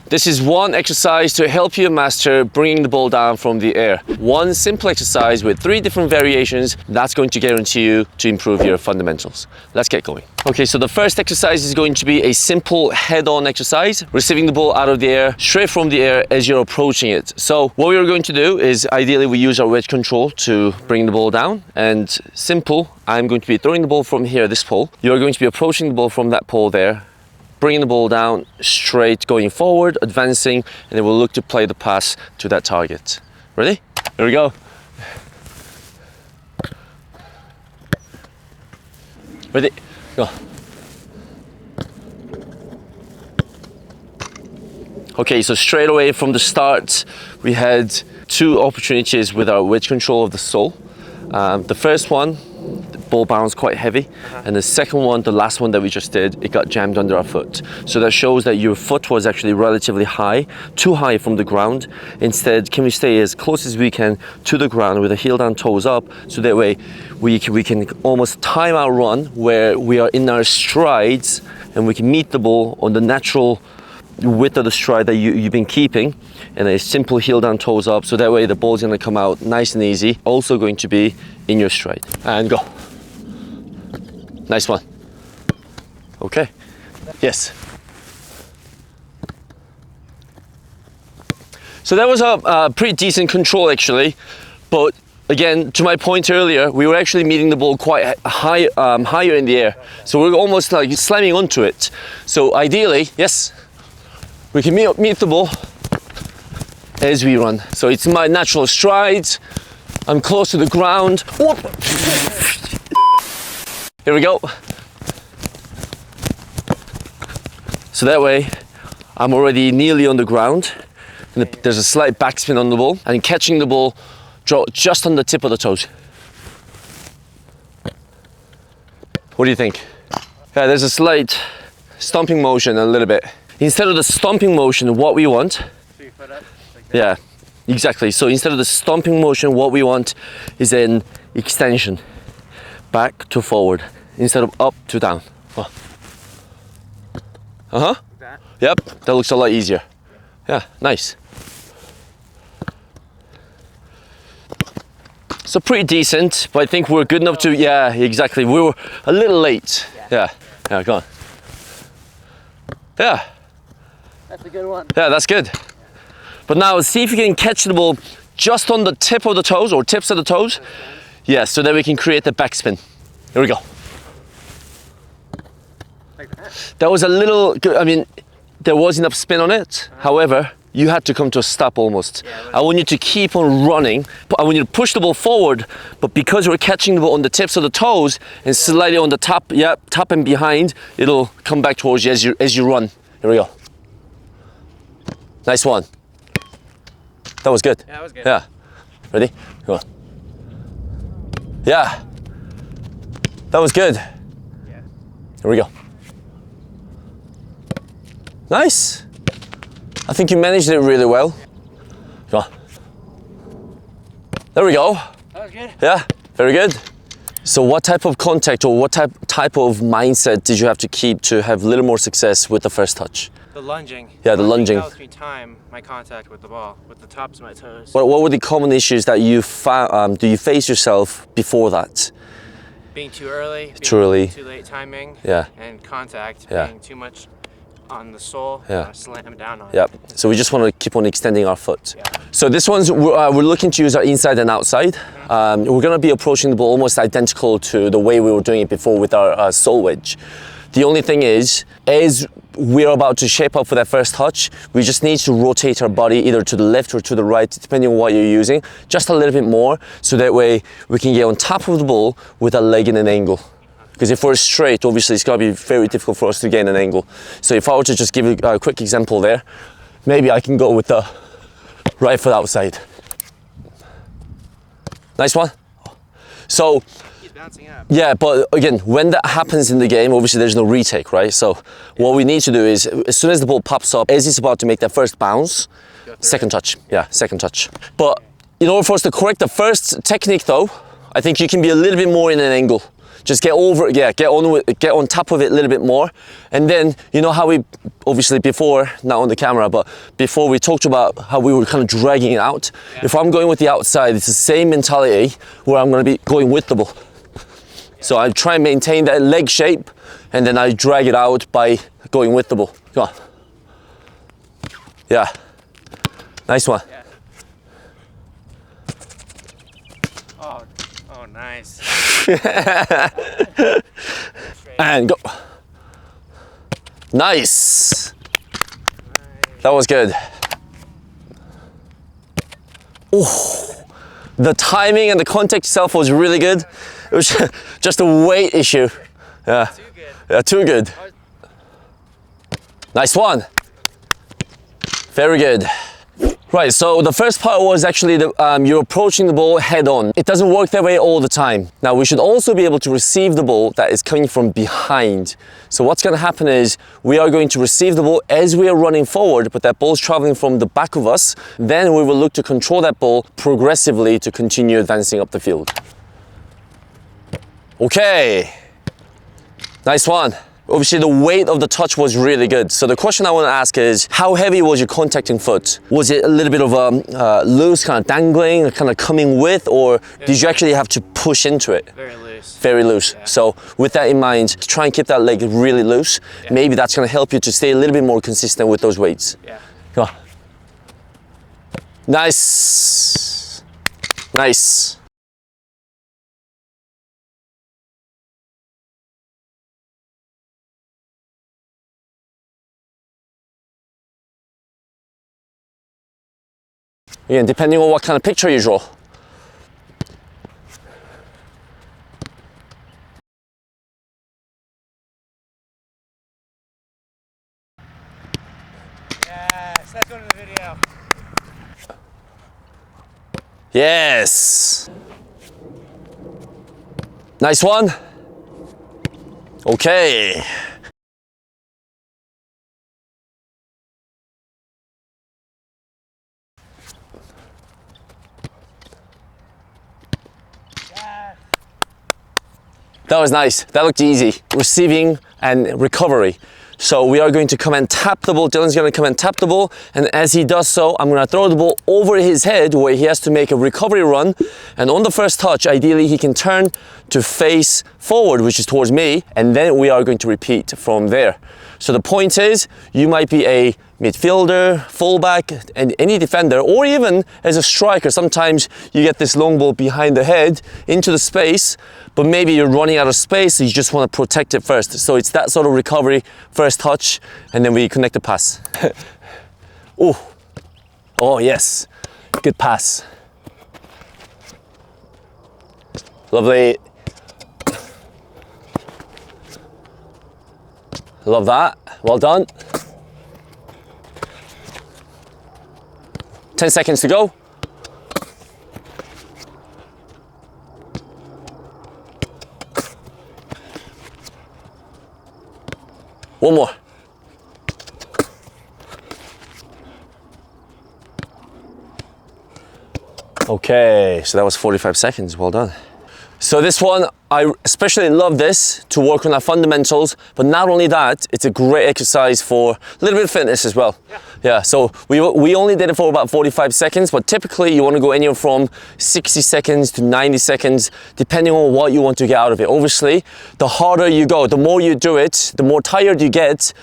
This is one exercise to help you master bringing the ball down from the air. One simple exercise with 3 different variations that's going to guarantee you to improve your fundamentals. Let's get going. Okay, so the first exercise is going to be a simple head-on exercise, receiving the ball out of the air, straight from the air as you're approaching it. So what we are going to do is ideally we use our wedge control to bring the ball down, and simple, I'm going to be throwing the ball from here, this pole. You're going to be approaching the ball from that pole there, bringing the ball down straight, going forward, advancing, and then we'll look to play the pass to that target. Ready? Here we go. Ready? Go. Okay, so straight away from the start, we had 2 opportunities with our wedge control of the sole. The first one, the ball bounced quite heavy, and the second one, the last one that we just did, it got jammed under our foot. So that shows that your foot was actually relatively high, too high from the ground. Instead, can we stay as close as we can to the ground with the heel down, toes up, so that way we can almost time our run where we are in our strides and we can meet the ball on the natural width of the stride that you've been keeping, and a simple heel down, toes up, so that way the ball's going to come out nice and easy, also going to be in your stride. And go. Nice one. Okay. Yes. So that was a pretty decent control actually, but again, to my point earlier, we were actually meeting the ball quite high, higher in the air, so we're almost like slamming onto it. So ideally, yes, we can meet the ball as we run. So it's my natural strides. I'm close to the ground. Whoop. Here we go. So that way, I'm already nearly on the ground. And there's a slight backspin on the ball, and catching the ball just on the tip of the toes. What do you think? Yeah, there's a slight stomping motion a little bit. Instead of the stomping motion, what we want, yeah, exactly. So instead of the stomping motion, what we want is an extension, back to forward, instead of up to down. Oh. Like that? Yep, that looks a lot easier. Yeah, nice. So pretty decent, but I think we're good enough to, yeah, exactly. We were a little late. Yeah, go on. Yeah. That's a good one. Yeah, that's good. But now see if you can catch the ball just on the tip of the toes, or tips of the toes. Yeah, so that we can create the backspin. Here we go. Like that? That was a little, I mean, there was enough spin on it. However, you had to come to a stop almost. Yeah, I want you to keep on running. I want you to push the ball forward, but because we're catching the ball on the tips of the toes and slightly on the top, yeah, top and behind, it'll come back towards you as you run. Here we go. Nice one. That was good. Yeah, that was good. Yeah. Ready? Come on. Yeah. That was good. Yeah. Here we go. Nice. I think you managed it really well. Come on. There we go. That was good. Yeah, very good. So what type of contact or what type of mindset did you have to keep to have a little more success with the first touch? The lunging. Yeah, the lunging. Helps me time my contact with the ball, with the tops of my toes. What were the common issues that you found, do you face yourself before that? Being too early. Too early. Too late timing. Yeah. And contact. Yeah. Being too much on the sole. Yeah. Slam down on Yep. it. So we just want to keep on extending our foot. Yeah. So this one's, we're looking to use our inside and outside. We're going to be approaching the ball almost identical to the way we were doing it before with our sole wedge. The only thing is, as we're about to shape up for that first touch, we just need to rotate our body either to the left or to the right, depending on what you're using, just a little bit more, so that way we can get on top of the ball with a leg in an angle. Because if we're straight, obviously it's going to be very difficult for us to gain an angle. So if I were to just give you a quick example there, maybe I can go with the right foot outside. Nice one. So, Bouncing up. yeah, but again, when that happens in the game, obviously there's no retake, right? So what we need to do is, as soon as the ball pops up, as it's about to make that first bounce, second touch. Yeah, second touch. But in order for us to correct the first technique though, I think you can be a little bit more in an angle. Just get over it, yeah, get on top of it a little bit more. And then, you know how we, obviously before, not on the camera, but before we talked about how we were kind of dragging it out. Yeah. If I'm going with the outside, it's the same mentality where I'm going to be going with the ball. Yeah. So I try and maintain that leg shape, and then I drag it out by going with the ball. Come on. Yeah. Nice one. Yeah. Oh, nice. And go. Nice. That was good. Oh, the timing and the contact itself was really good. It was just a weight issue. Yeah. Too good. Yeah, too good. Nice one. Very good. Right, so the first part was actually you're approaching the ball head on. It doesn't work that way all the time. Now, we should also be able to receive the ball that is coming from behind. So what's going to happen is we are going to receive the ball as we are running forward, but that ball's traveling from the back of us. Then we will look to control that ball progressively to continue advancing up the field. Okay. Nice one. Obviously, the weight of the touch was really good. So the question I want to ask is, how heavy was your contacting foot? Was it a little bit of a loose, kind of dangling, kind of coming with, or did you actually have to push into it? Very loose. Very loose. Yeah. So with that in mind, try and keep that leg really loose. Yeah. Maybe that's going to help you to stay a little bit more consistent with those weights. Yeah. Come on. Nice. Nice. Again, depending on what kind of picture you draw. Yes, that's going to the video. Yes. Nice one. Okay. That was nice. That looked easy. Receiving and recovery. So we are going to come and tap the ball. Dylan's going to come and tap the ball. And as he does so, I'm going to throw the ball over his head where he has to make a recovery run. And on the first touch, ideally, he can turn to face forward, which is towards me. And then we are going to repeat from there. So the point is, you might be a midfielder, fullback, and any defender, or even as a striker. Sometimes you get this long ball behind the head into the space, but maybe you're running out of space, so you just want to protect it first. So it's that sort of recovery, first touch, and then we connect the pass. Oh yes, good pass. Lovely. Love that, well done. 10 seconds to go. One more. Okay, so that was 45 seconds, well done. So this one, I especially love this to work on our fundamentals, but not only that, it's a great exercise for a little bit of fitness as well. Yeah, so we only did it for about 45 seconds, but typically you want to go anywhere from 60 seconds to 90 seconds, depending on what you want to get out of it. Obviously, the harder you go, the more you do it, the more tired you get.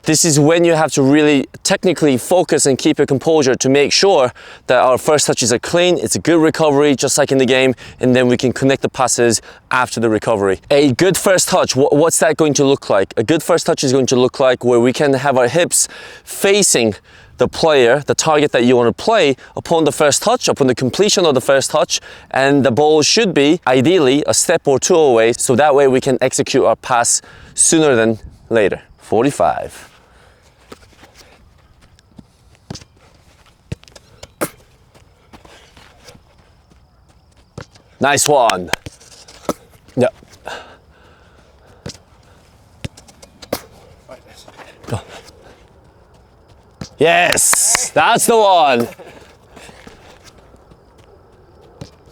This is when you have to really technically focus and keep your composure to make sure that our first touches are clean, it's a good recovery, just like in the game, and then we can connect the passes after the recovery. A good first touch, what's that going to look like? A good first touch is going to look like where we can have our hips facing the player, the target that you want to play upon the first touch, upon the completion of the first touch, and the ball should be ideally a step or two away, so that way we can execute our pass sooner than later. 45. Nice one. Yep. Go. Yes, that's the one.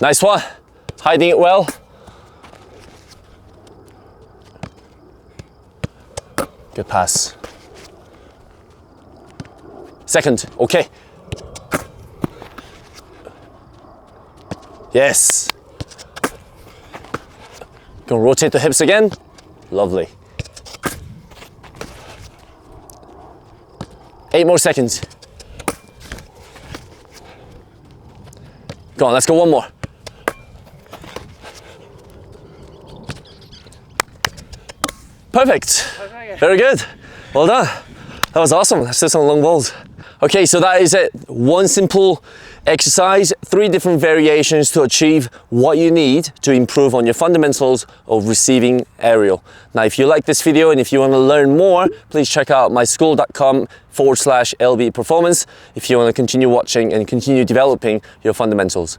Nice one. Hiding it well. Good pass. Second, okay. Yes. Go and rotate the hips again. Lovely. 8 more seconds. Go on, let's go one more. Perfect. Very good. Well done. That was awesome. Let's do some long balls. Okay, so that is it. One simple exercise, 3 different variations to achieve what you need to improve on your fundamentals of receiving aerial. Now, if you like this video and if you want to learn more, please check out my skool.com/LB performance if you want to continue watching and continue developing your fundamentals.